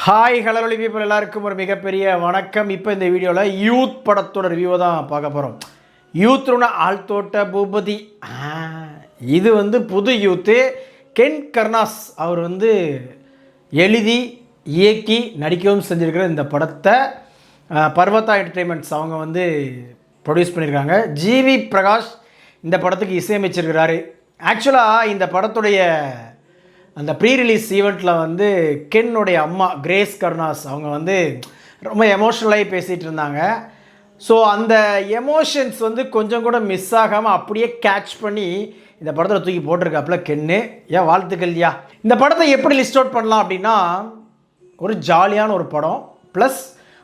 Hi hello people எல்லாருக்கும் ஒரு மிகப்பெரிய வணக்கம். இப்போ இந்த வீடியோவில் யூத் படத்தோட ரிவ்யூவை தான் பார்க்க போகிறோம். யூத்ருன ஆழ்த்தோட்ட பூபதி, இது புது யூத்து. கென் கர்னாஸ் அவர் எழுதி இயக்கி நடிக்கவும் செஞ்சுருக்கிற இந்த படத்தை பர்வதா என்டர்டெயின்மெண்ட்ஸ் அவங்க ப்ரொடியூஸ் பண்ணியிருக்காங்க. ஜிவி பிரகாஷ் இந்த படத்துக்கு இசையமைச்சிருக்கிறாரு. ஆக்சுவலாக இந்த படத்துடைய அந்த ப்ரீ ரிலீஸ் ஈவெண்ட்டில் கென்னுடைய அம்மா கிரேஸ் கர்னாஸ் அவங்க ரொம்ப எமோஷ்னலாகி பேசிகிட்டு இருந்தாங்க. ஸோ அந்த எமோஷன்ஸ் கொஞ்சம் கூட மிஸ் ஆகாமல் அப்படியே கேட்ச் பண்ணி இந்த படத்தில் தூக்கி போட்டிருக்காப்புல கென்னு. ஏன் வாழ்த்துக்கள்யா. இந்த படத்தை எப்படி லிஸ்ட் அவுட் பண்ணலாம் அப்படின்னா, ஒரு ஜாலியான ஒரு படம் ப்ளஸ்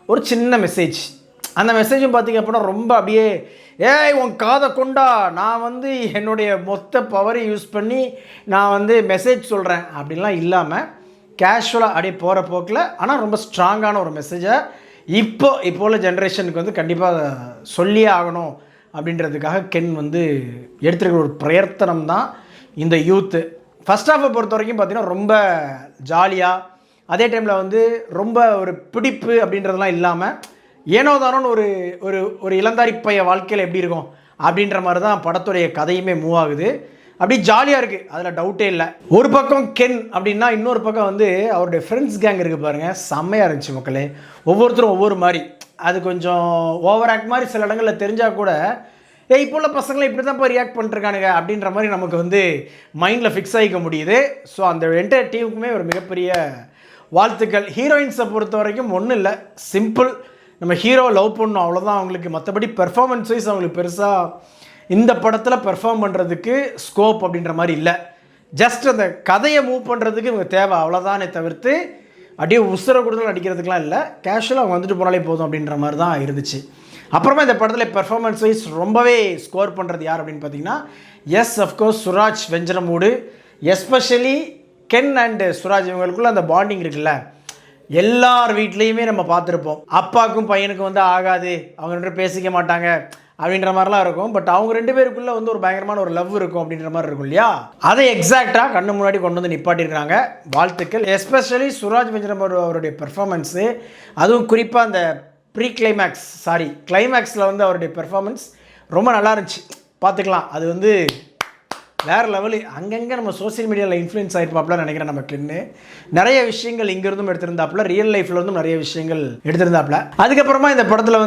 ஒரு சின்ன மெசேஜ். அந்த மெசேஜும் பார்த்திங்க அப்படின்னா ரொம்ப அப்படியே ஏய் உன் காதை கொண்டா, நான் என்னுடைய மொத்த பவரை யூஸ் பண்ணி நான் மெசேஜ் சொல்கிறேன் அப்படின்லாம் இல்லாமல் கேஷுவலாக அப்படியே போகிற போக்கில் ஆனால் ரொம்ப ஸ்ட்ராங்கான ஒரு மெசேஜை இப்போ உள்ள ஜென்ரேஷனுக்கு கண்டிப்பாக சொல்லியே ஆகணும் அப்படின்றதுக்காக கென் எடுத்துருக்கிற ஒரு பிரயத்தனம் தான் இந்த யூத்து. ஃபஸ்ட் ஹாஃபை பொறுத்த வரைக்கும் பார்த்திங்கன்னா ரொம்ப ஜாலியாக, அதே டைமில் ரொம்ப ஒரு பிடிப்பு அப்படின்றதெல்லாம் இல்லாமல் ஏனோ தானோன்னு ஒரு ஒரு ஒரு இளந்தாரி பைய வாழ்க்கையில் எப்படி இருக்கும் அப்படின்ற மாதிரி தான் படத்துடைய கதையுமே மூவ் ஆகுது. அப்படி ஜாலியாக இருக்குது, அதில் டவுட்டே இல்லை. ஒரு பக்கம் கென் அப்படின்னா, இன்னொரு பக்கம் அவருடைய ஃப்ரெண்ட்ஸ் கேங் இருக்குது பாருங்கள், செம்மையாக இருந்துச்சு மக்களே. ஒவ்வொருத்தரும் ஒவ்வொரு மாதிரி, அது கொஞ்சம் ஓவர் ஆக்ட் மாதிரி சில இடங்களில் தெரிஞ்சால் கூட இப்போ உள்ள பசங்களை இப்படி தான் போய் ரியாக்ட் பண்ணிருக்கானுங்க அப்படின்ற மாதிரி நமக்கு மைண்டில் ஃபிக்ஸ் ஆகிக்க முடியுது. ஸோ அந்த என்டையர் டீமுக்குமே ஒரு மிகப்பெரிய வாழ்த்துக்கள். ஹீரோயின்ஸை பொறுத்த வரைக்கும் ஒன்றும் இல்லை, சிம்பிள், நம்ம ஹீரோவை லவ் பண்ணணும் அவ்வளோதான் அவங்களுக்கு. மற்றபடி பெர்ஃபார்மன்ஸ் வைஸ் அவங்களுக்கு பெருசாக இந்த படத்தில் பெர்ஃபார்ம் பண்ணுறதுக்கு ஸ்கோப் அப்படின்ற மாதிரி இல்லை. ஜஸ்ட் அந்த கதையை மூவ் பண்ணுறதுக்கு இவங்க தேவை, அவ்வளோதானே தவிர்த்து அப்படியே உசுர கொடுத்து நடிக்கிறதுக்கெலாம் இல்லை. கேஷுவலாக அவங்க போனாலே போதும் அப்படின்ற மாதிரி தான் இருந்துச்சு. அப்புறமா இந்த படத்தில் பெர்ஃபார்மன்ஸ் வைஸ் ரொம்பவே ஸ்கோர் பண்ணுறது யார் அப்படின்னு பார்த்தீங்கன்னா, yes of course Suraj Venjaramoodu. Especially Ken and Suraj இவங்களுக்குள்ள அந்த பாண்டிங் இருக்குல்ல, எல்லார் வீட்லேயுமே நம்ம பார்த்துருப்போம். அப்பாவுக்கும் பையனுக்கும் ஆகாது, அவங்க ரெண்டு பேரும் பேசிக்க மாட்டாங்க அப்படின்ற மாதிரிலாம் இருக்கும். பட் அவங்க ரெண்டு பேருக்குள்ளே ஒரு பயங்கரமான ஒரு லவ் இருக்கும் அப்படின்ற மாதிரி இருக்கும் இல்லையா, அதை எக்ஸாக்டாக கண்ணு முன்னாடி கொண்டு நிப்பாட்டியிருக்காங்க. வாழ்த்துக்கள். எஸ்பெஷலி சுராஜ் வெஞ்சரம் அவருடைய பெர்ஃபார்மன்ஸு, அதுவும் குறிப்பாக அந்த கிளைமேக்ஸில் அவருடைய பெர்ஃபார்மன்ஸ் ரொம்ப நல்லா இருந்துச்சு. பார்த்துக்கலாம், அது வேறு லெவலு. அங்கங்கே நம்ம சோசியல் மீடியாவில் இன்ஃப்ளூயன்ஸ் ஆகிருப்பாப்புல நினைக்கிறேன். நம்ம கென்னு நிறைய விஷயங்கள் இங்கேருந்தும் எடுத்திருந்தாப்புல, ரியல் லைஃப்லேருந்தும் நிறைய விஷயங்கள் எடுத்திருந்தாப்புல. அதுக்கப்புறமா இந்த படத்தில்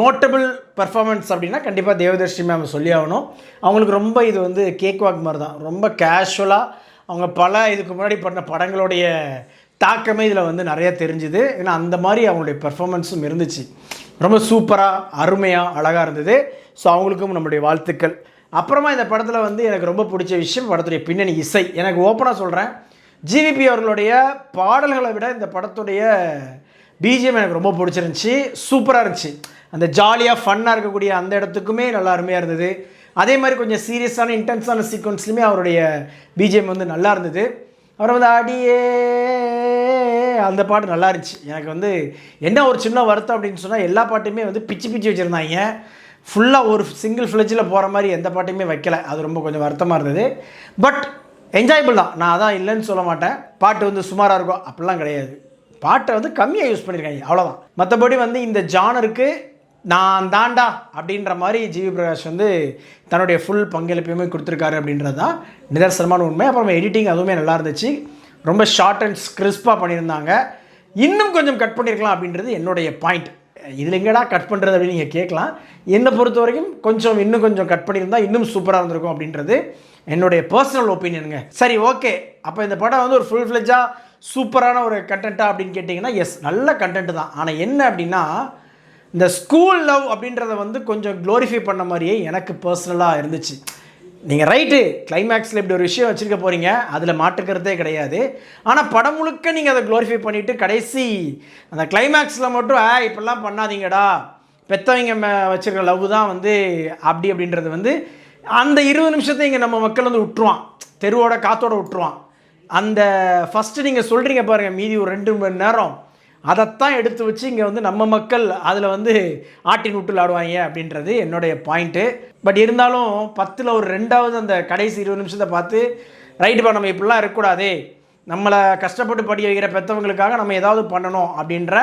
நோட்டபிள் பர்ஃபார்மன்ஸ் அப்படின்னா கண்டிப்பாக தேவதர்ஷி மேம் சொல்லி ஆகணும். அவங்களுக்கு ரொம்ப இது கேக் வாக் மாதிரி தான், ரொம்ப கேஷுவலாக அவங்க பல இதுக்கு முன்னாடி பண்ண படங்களுடைய தாக்கமே இதில் நிறையா தெரிஞ்சுது. ஏன்னா அந்த மாதிரி அவங்களுடைய பெர்ஃபார்மன்ஸும் இருந்துச்சு. ரொம்ப சூப்பராக அருமையாக அழகாக இருந்தது. ஸோ அவங்களுக்கும் நம்மளுடைய வாழ்த்துக்கள். அப்புறமா இந்த படத்தில் எனக்கு ரொம்ப பிடிச்ச விஷயம் படத்துடைய பின்னணி இசை. எனக்கு ஓப்பனாக சொல்கிறேன், ஜிவிபி அவர்களுடைய பாடல்களை விட இந்த படத்துடைய பிஜிஎம் எனக்கு ரொம்ப பிடிச்சிருந்துச்சி. சூப்பராக இருந்துச்சு. அந்த ஜாலியாக ஃபன்னாக இருக்கக்கூடிய அந்த இடத்துக்குமே நல்லா அருமையாக இருந்தது. அதே மாதிரி கொஞ்சம் சீரியஸான இன்டென்ஸான சீக்வன்ஸ்லையுமே அவருடைய பிஜிஎம் நல்லா இருந்தது. அப்புறம் அடியே அந்த பாட்டு நல்லா இருந்துச்சு. எனக்கு என்ன ஒரு சின்ன வருத்தம் அப்படின்னு சொன்னால், எல்லா பாட்டுமே பிச்சு பிச்சு வச்சுருந்தாங்க. ஃபுல்லாக ஒரு சிங்கிள் ஃப்ளெஜில் போகிற மாதிரி எந்த பாட்டையுமே வைக்கலை. அது ரொம்ப கொஞ்சம் வருத்தமாக இருந்தது. பட் என்ஜாயபிள் தான், நான் அதான் இல்லைன்னு சொல்ல மாட்டேன். பாட்டு சுமாராக இருக்கும் அப்படிலாம் கிடையாது. பாட்டை கம்மியாக யூஸ் பண்ணியிருக்காங்க, அவ்வளோதான். மற்றபடி இந்த ஜானருக்கு நான் தாண்டா அப்படின்ற மாதிரி ஜிவி பிரகாஷ் தன்னுடைய ஃபுல் பங்களிப்பையுமே கொடுத்துருக்காரு அப்படின்றது தான் நிதர்சனமான உண்மை. அப்புறம் எடிட்டிங் அதுவுமே நல்லா இருந்துச்சு. ரொம்ப ஷார்ட் அண்ட் கிறிஸ்பாக பண்ணியிருந்தாங்க. இன்னும் கொஞ்சம் கட் பண்ணியிருக்கலாம் அப்படின்றது என்னுடைய பாயிண்ட். இதில் எங்கடா கட் பண்ணுறது அப்படின்னு நீங்கள் கேட்கலாம். என்னை பொறுத்த வரைக்கும் இன்னும் கொஞ்சம் கட் பண்ணியிருந்தால் இன்னும் சூப்பராக இருந்திருக்கும் அப்படின்றது என்னுடைய பர்சனல் ஒப்பீனியனுங்க. சரி, ஓகே. அப்போ இந்த படம் ஒரு ஃபுல் ஃப்ளெஜாக சூப்பரான ஒரு கண்டென்ட்டாக அப்படின்னு கேட்டிங்கன்னா, எஸ், நல்ல கண்டென்ட் தான். ஆனால் என்ன அப்படின்னா, இந்த ஸ்கூல் லவ் அப்படின்றத கொஞ்சம் க்ளோரிஃபை பண்ண மாதிரியே எனக்கு பர்சனலாக இருந்துச்சு. நீங்கள் ரைட்டு, கிளைமேக்ஸில் இப்படி ஒரு விஷயம் வச்சுருக்க போகிறீங்க, அதில் மாற்றுக்கிறதே கிடையாது. ஆனால் படம் முழுக்க நீங்கள் அதை க்ளோரிஃபை பண்ணிவிட்டு கடைசி அந்த கிளைமேக்ஸில் மட்டும் இப்படிலாம் பண்ணாதீங்கடா, பெற்றவங்க வச்சுருக்க லவ் தான் அப்படி அப்படின்றது அந்த 20 நிமிஷத்தை இங்கே நம்ம மக்கள் விட்டுருவான், தெருவோட காற்றோட விட்டுருவான். அந்த ஃபஸ்ட்டு நீங்கள் சொல்கிறீங்க பாருங்கள், மீதி ஒரு 2 மணி நேரம் அதைத்தான் எடுத்து வச்சு இங்கே நம்ம மக்கள் அதில் ஆட்டின் விட்டு விளாடுவாங்க அப்படின்றது என்னுடைய பாயிண்ட்டு. பட் இருந்தாலும் 10ல் ஒரு 2வது அந்த கடைசி 20 நிமிஷத்தை பார்த்து ரைட்டுப்பா நம்ம இப்படிலாம் இருக்கக்கூடாதே, நம்மளை கஷ்டப்பட்டு படிக்க வைக்கிற பெற்றவங்களுக்காக நம்ம ஏதாவது பண்ணணும் அப்படின்ற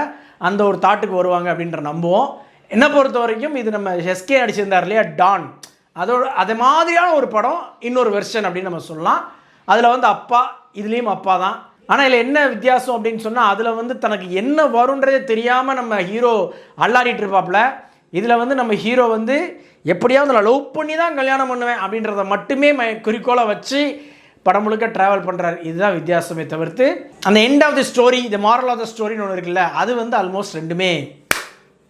அந்த ஒரு தாட்டுக்கு வருவாங்க அப்படின்ற நம்புவோம். என்னை பொறுத்த வரைக்கும் இது நம்ம எஸ்கே அடிச்சிருந்தார் இல்லையா டான், அது மாதிரியான ஒரு படம், இன்னொரு வெர்ஷன் அப்படின்னு நம்ம சொல்லலாம். அதில் வந்து அப்பா, இதுலேயும் அப்பா தான். ஆனால் இதில் என்ன வித்தியாசம் அப்படின்னு சொன்னால் அதில் வந்து தனக்கு என்ன வருன்றதே தெரியாமல் நம்ம ஹீரோ அல்லாடிட்டு இருப்பாப்புல. இதில் வந்து நம்ம ஹீரோ வந்து எப்படியாவது நான் லவ் பண்ணி தான் கல்யாணம் பண்ணுவேன் அப்படின்றத மட்டுமே குறிக்கோளை வச்சு படம் முழுக்க ட்ராவல் பண்ணுறாரு. இதுதான் வித்தியாசமே தவிர்த்து அந்த எண்ட் ஆஃப் தி ஸ்டோரி, இந்த மாரல் ஆஃப் த ஸ்டோரின்னு ஒன்று இருக்குல்ல, அது வந்து ஆல்மோஸ்ட் ரெண்டுமே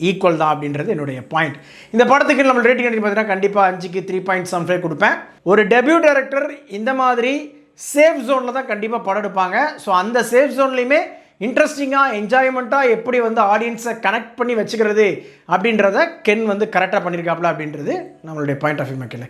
ஈக்குவல் தான் அப்படின்றது என்னுடைய பாயிண்ட். இந்த படத்துக்கு நம்ம ரேட்டிங் பார்த்தீங்கன்னா கண்டிப்பாக 5க்கு 3.75 கொடுப்பேன். ஒரு டெபியூ டைரக்டர் இந்த மாதிரி சேஃப் ஜோனில் தான் கண்டிப்பாக படம் எடுப்பாங்க. ஸோ அந்த சேஃப் ஜோன்லேயுமே இன்ட்ரெஸ்டிங்காக என்ஜாய்மெண்ட்டாக எப்படி வந்து ஆடியன்ஸை கனெக்ட் பண்ணி வச்சுக்கிறது அப்படின்றத கென் வந்து கரெக்டாக பண்ணியிருக்காப்ல அப்படின்றது நம்மளுடைய பாயிண்ட் ஆஃப் வியூ மக்களே.